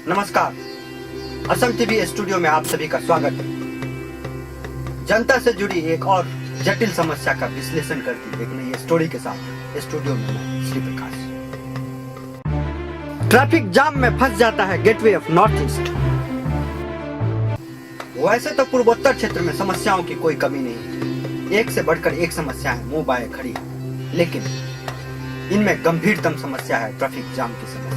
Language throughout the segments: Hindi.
नमस्कार, असम टीवी स्टूडियो में आप सभी का स्वागत है। जनता से जुड़ी एक और जटिल समस्या का विश्लेषण करती एक नई स्टोरी के साथ स्टूडियो में मैं श्री प्रकाश। ट्रैफिक जाम में फंस जाता है गेटवे ऑफ नॉर्थ ईस्ट। वैसे तो पूर्वोत्तर क्षेत्र में समस्याओं की कोई कमी नहीं है, एक से बढ़कर एक समस्या है मुंह बाए खड़ी है, लेकिन इनमें गंभीरतम समस्या है ट्रैफिक जाम की समस्या,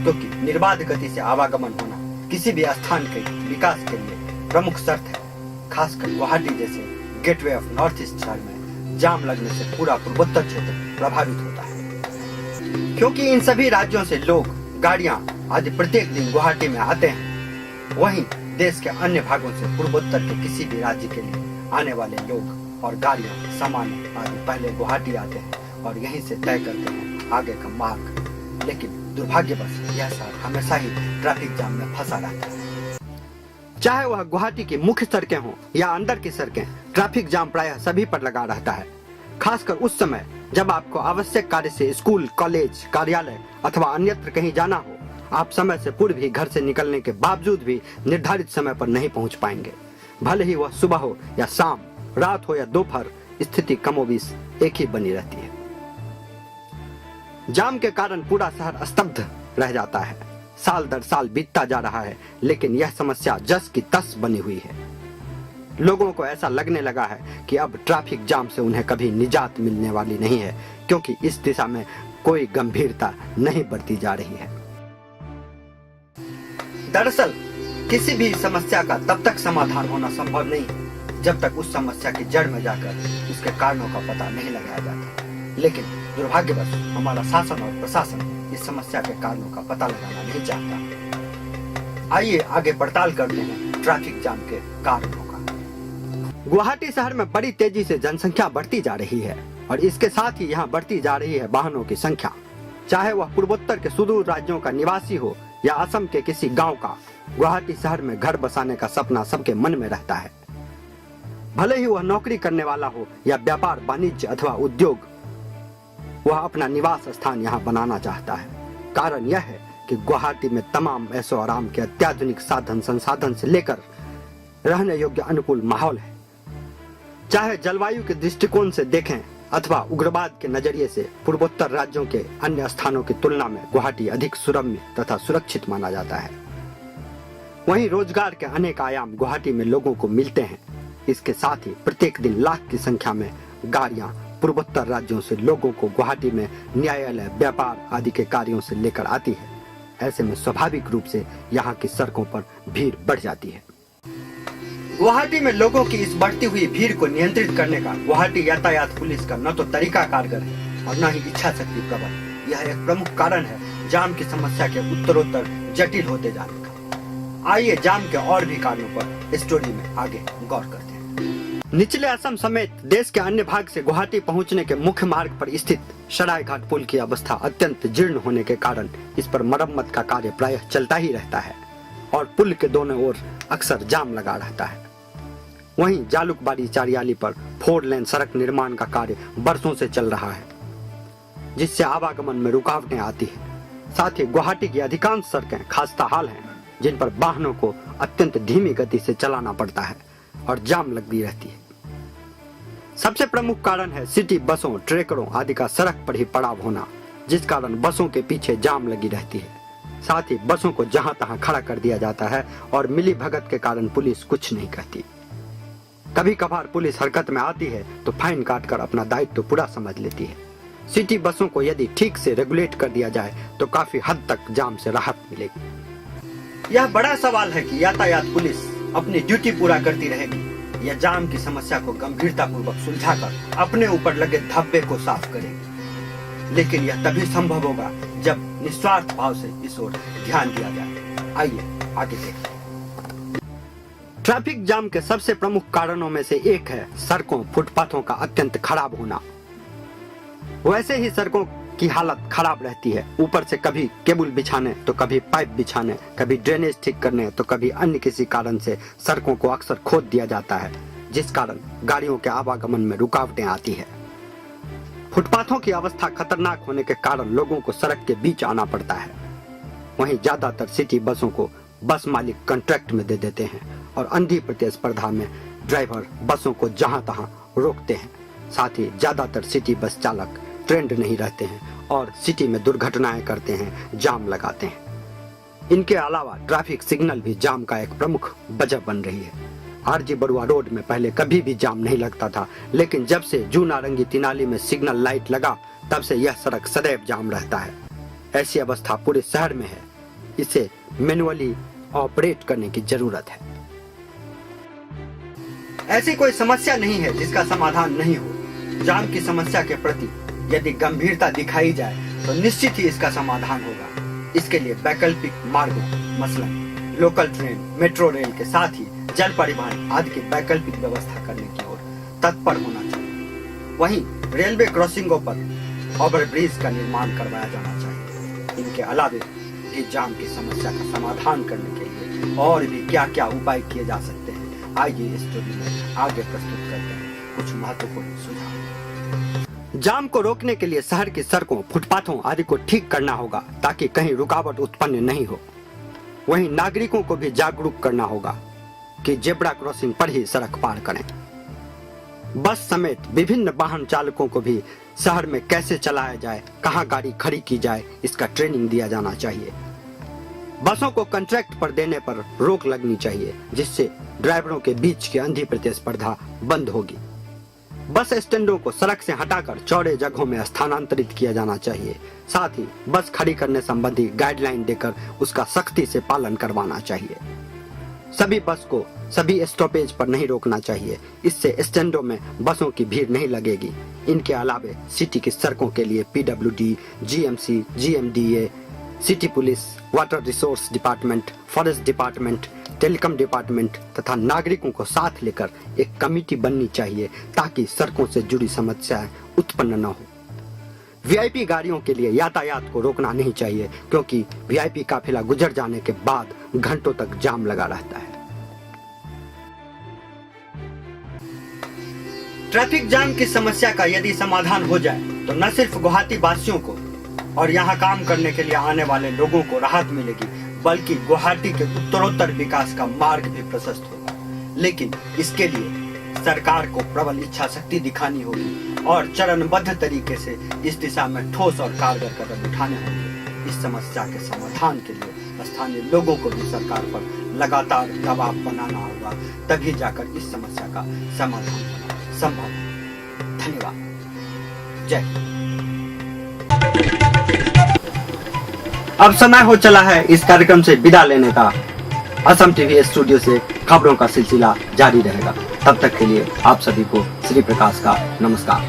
क्योंकि निर्बाध गति से आवागमन होना किसी भी स्थान के विकास के लिए प्रमुख शर्त है। खासकर गुवाहाटी जैसे गेटवे ऑफ नॉर्थ ईस्ट शहर में जाम लगने से पूरा पूर्वोत्तर क्षेत्र प्रभावित होता है, क्योंकि इन सभी राज्यों से लोग, गाड़ियां आदि प्रत्येक दिन गुवाहाटी में आते हैं। वहीं देश के अन्य भागों से पूर्वोत्तर के किसी भी राज्य के लिए आने वाले लोग और गाड़ियां, सामान आदि पहले गुवाहाटी आते हैं और यहीं से तय करते हैं आगे का मार्ग। लेकिन दुर्भाग्यवश यह शहर हमेशा ही ट्रैफिक जाम में फंसा रहता है। चाहे वह गुवाहाटी की मुख्य सड़कें हों या अंदर की सड़कें, ट्रैफिक जाम प्रायः सभी पर लगा रहता है। खासकर उस समय जब आपको आवश्यक कार्य से स्कूल, कॉलेज, कार्यालय अथवा अन्यत्र कहीं जाना हो, आप समय से पूर्व ही घर से निकलने के बावजूद भी निर्धारित समय पर नहीं पहुंच पाएंगे। भले ही वह सुबह हो या शाम, रात हो या दोपहर, स्थिति कमोबेश एक ही बनी रहती है। जाम के कारण पूरा शहर स्तब्ध रह जाता है। साल दर साल बीतता जा रहा है, लेकिन यह समस्या जस की तस बनी हुई है। लोगों को ऐसा लगने लगा है कि अब ट्रैफिक जाम से उन्हें कभी निजात मिलने वाली नहीं है, क्योंकि इस दिशा में कोई गंभीरता नहीं बरती जा रही है। दरअसल किसी भी समस्या का तब तक समाधान होना संभव नहीं है जब तक उस समस्या की जड़ में जाकर उसके कारणों का पता नहीं लगाया जाता। लेकिन दुर्भाग्यवश हमारा शासन और प्रशासन इस समस्या के कारणों का पता लगाना नहीं चाहता। आइए आगे पड़ताल करते हैं ट्रैफिक जाम के कारणों का। गुवाहाटी शहर में बड़ी तेजी से जनसंख्या बढ़ती जा रही है और इसके साथ ही यहाँ बढ़ती जा रही है वाहनों की संख्या। चाहे वह पूर्वोत्तर के सुदूर राज्यों का निवासी हो या असम के किसी गांव का, गुवाहाटी शहर में घर बसाने का सपना सबके मन में रहता है। भले ही वह नौकरी करने वाला हो या व्यापार, वाणिज्य अथवा उद्योग, वह अपना निवास स्थान यहाँ बनाना चाहता है। कारण यह है कि गुवाहाटी में तमाम ऐशो आराम के अत्याधुनिक साधन संसाधन से लेकर रहने योग्य अनुकूल माहौल है। चाहे जलवायु के दृष्टिकोण से देखें अथवा उग्रवाद के नजरिए से, पूर्वोत्तर राज्यों के अन्य स्थानों की तुलना में गुवाहाटी अधिक सुरम्य तथा सुरक्षित माना जाता है। वहीं रोजगार के अनेक आयाम गुवाहाटी में लोगों को मिलते हैं। इसके साथ ही प्रत्येक दिन लाख की संख्या में गाड़ियां पूर्वोत्तर राज्यों से लोगों को गुवाहाटी में न्यायालय, व्यापार आदि के कार्यों से लेकर आती है। ऐसे में स्वाभाविक रूप से यहाँ की सड़कों पर भीड़ बढ़ जाती है। गुवाहाटी में लोगों की इस बढ़ती हुई भीड़ को नियंत्रित करने का गुवाहाटी यातायात पुलिस का न तो तरीका कारगर है और न ही इच्छा शक्ति प्रबल। यह एक प्रमुख कारण है जाम की समस्या के उत्तरोत्तर जटिल होते जाने का। आइए जाम के और भी कारणों पर स्टोरी में आगे गौर करते हैं। निचले असम समेत देश के अन्य भाग से गुवाहाटी पहुंचने के मुख्य मार्ग पर स्थित सरायघाट पुल की अवस्था अत्यंत जीर्ण होने के कारण इस पर मरम्मत का कार्य प्रायः चलता ही रहता है और पुल के दोनों ओर अक्सर जाम लगा रहता है। वहीं जालुकबाड़ी चारियाली पर 4 लेन सड़क निर्माण का कार्य बरसों से चल रहा है, जिससे आवागमन में रुकावटें आती है। साथ ही गुवाहाटी की अधिकांश सड़कें खस्ताहाल हैं, जिन पर वाहनों को अत्यंत धीमी गति से चलाना पड़ता है और जाम लगी रहती है। सबसे प्रमुख कारण है सिटी बसों, ट्रैकरों आदि का सड़क पर ही पड़ाव होना, जिस कारण बसों के पीछे जाम लगी रहती है। साथ ही बसों को जहां तहां खड़ा कर दिया जाता है और मिली भगत के कारण पुलिस कुछ नहीं कहती। कभी कभार पुलिस हरकत में आती है तो फाइन काटकर अपना दायित्व तो पूरा समझ लेती है। सिटी बसों को यदि ठीक से रेगुलेट कर दिया जाए तो काफी हद तक जाम से राहत मिलेगी। यह बड़ा सवाल है कि यातायात पुलिस अपनी ड्यूटी पूरा करती रहेगी या जाम की समस्या को गंभीरता पूर्वक सुलझाकर अपने ऊपर लगे धब्बे को साफ करेगी। लेकिन यह तभी संभव होगा जब निस्वार्थ भाव से इस ओर ध्यान दिया जाए। आइए आगे देखते हैं। ट्रैफिक जाम के सबसे प्रमुख कारणों में से एक है सड़कों, फुटपाथों का अत्यंत खराब होना। वैसे ही सड़कों की हालत खराब रहती है, ऊपर से कभी केबल बिछाने तो कभी पाइप बिछाने, कभी ड्रेनेज ठीक करने तो कभी अन्य किसी कारण से सड़कों को अक्सर खोद दिया जाता है, जिस कारण गाड़ियों के आवागमन में रुकावटें आती है। फुटपाथों की अवस्था खतरनाक होने के कारण लोगों को सड़क के बीच आना पड़ता है। वहीं ज्यादातर सिटी बसों को बस मालिक कॉन्ट्रैक्ट में दे देते हैं और अंधी प्रतिस्पर्धा में ड्राइवर बसों को जहां तहां रोकते हैं। साथ ही ज्यादातर सिटी बस चालक ट्रेंड नहीं रहते हैं और सिटी में दुर्घटनाएं करते हैं, जाम लगाते हैं। इनके अलावा ट्रैफिक सिग्नल भी जाम का एक प्रमुख वजह बन रही है। आरजी बरुआ रोड में पहले कभी भी जाम नहीं लगता था, लेकिन जब से जू नारंगी तिनाली में सिग्नल लाइट लगा तब से यह सड़क सदैव जाम रहता है। ऐसी अवस्था पूरे शहर में है। इसे मैनुअली ऑपरेट करने की जरूरत है। ऐसी कोई समस्या नहीं है जिसका समाधान नहीं हो। जाम की समस्या के प्रति यदि गंभीरता दिखाई जाए तो निश्चित ही इसका समाधान होगा। इसके लिए वैकल्पिक मार्गों मसलन लोकल ट्रेन, मेट्रो रेल के साथ ही जल परिवहन आदि की वैकल्पिक व्यवस्था करने की ओर तत्पर होना चाहिए। वहीं रेलवे क्रॉसिंगों पर ओवरब्रिज का निर्माण करवाया जाना चाहिए। इनके अलावे भी जाम की समस्या का समाधान करने के लिए और भी क्या क्या उपाय किए जा सकते हैं, आइए इस स्टोरी में आगे प्रस्तुत करते हैं कुछ महत्वपूर्ण सुझाव। जाम को रोकने के लिए शहर की सड़कों, फुटपाथों आदि को ठीक करना होगा ताकि कहीं रुकावट उत्पन्न नहीं हो। वहीं नागरिकों को भी जागरूक करना होगा कि जेब्रा क्रॉसिंग पर ही सड़क पार करें। बस समेत विभिन्न वाहन चालकों को भी शहर में कैसे चलाया जाए, कहां गाड़ी खड़ी की जाए, इसका ट्रेनिंग दिया जाना चाहिए। बसों को कॉन्ट्रैक्ट पर देने पर रोक लगनी चाहिए, जिससे ड्राइवरों के बीच की अंधी प्रतिस्पर्धा बंद होगी। बस स्टैंडों को सड़क से हटाकर चौड़े जगहों में स्थानांतरित किया जाना चाहिए। साथ ही बस खड़ी करने संबंधी गाइडलाइन देकर उसका सख्ती से पालन करवाना चाहिए। सभी बस को सभी स्टॉपेज पर नहीं रोकना चाहिए, इससे स्टैंडों में बसों की भीड़ नहीं लगेगी। इनके अलावे सिटी की सड़कों के लिए PWD, GMC, GMDA, city police, water resource department, forest department, telecom department तथा नागरिकों को साथ लेकर एक कमेटी बननी चाहिए ताकि सड़कों से जुड़ी समस्याएं उत्पन्न न हो। वीआईपी गाड़ियों के लिए यातायात को रोकना नहीं चाहिए, क्योंकि वीआईपी काफिला गुजर जाने के बाद घंटों तक जाम लगा रहता है। ट्रैफिक जाम की समस्या का यदि समाधान हो जाए तो न सिर्फ गुवाहाटी वासियों को और यहाँ काम करने के लिए आने वाले लोगों को राहत मिलेगी, बल्कि गुवाहाटी के उत्तरोत्तर विकास का मार्ग भी प्रशस्त होगा। लेकिन इसके लिए सरकार को प्रबल इच्छा शक्ति दिखानी होगी और चरणबद्ध तरीके से इस दिशा में ठोस और कारगर कदम उठाने होंगे। इस समस्या के समाधान के लिए स्थानीय लोगों को भी सरकार पर लगातार दबाव बनाना होगा, तभी जाकर इस समस्या का समाधान होना संभव है। धन्यवाद। जय हिंद। अब समय हो चला है इस कार्यक्रम से विदा लेने का। असम टीवी स्टूडियो से खबरों का सिलसिला जारी रहेगा। तब तक के लिए आप सभी को श्री प्रकाश का नमस्कार।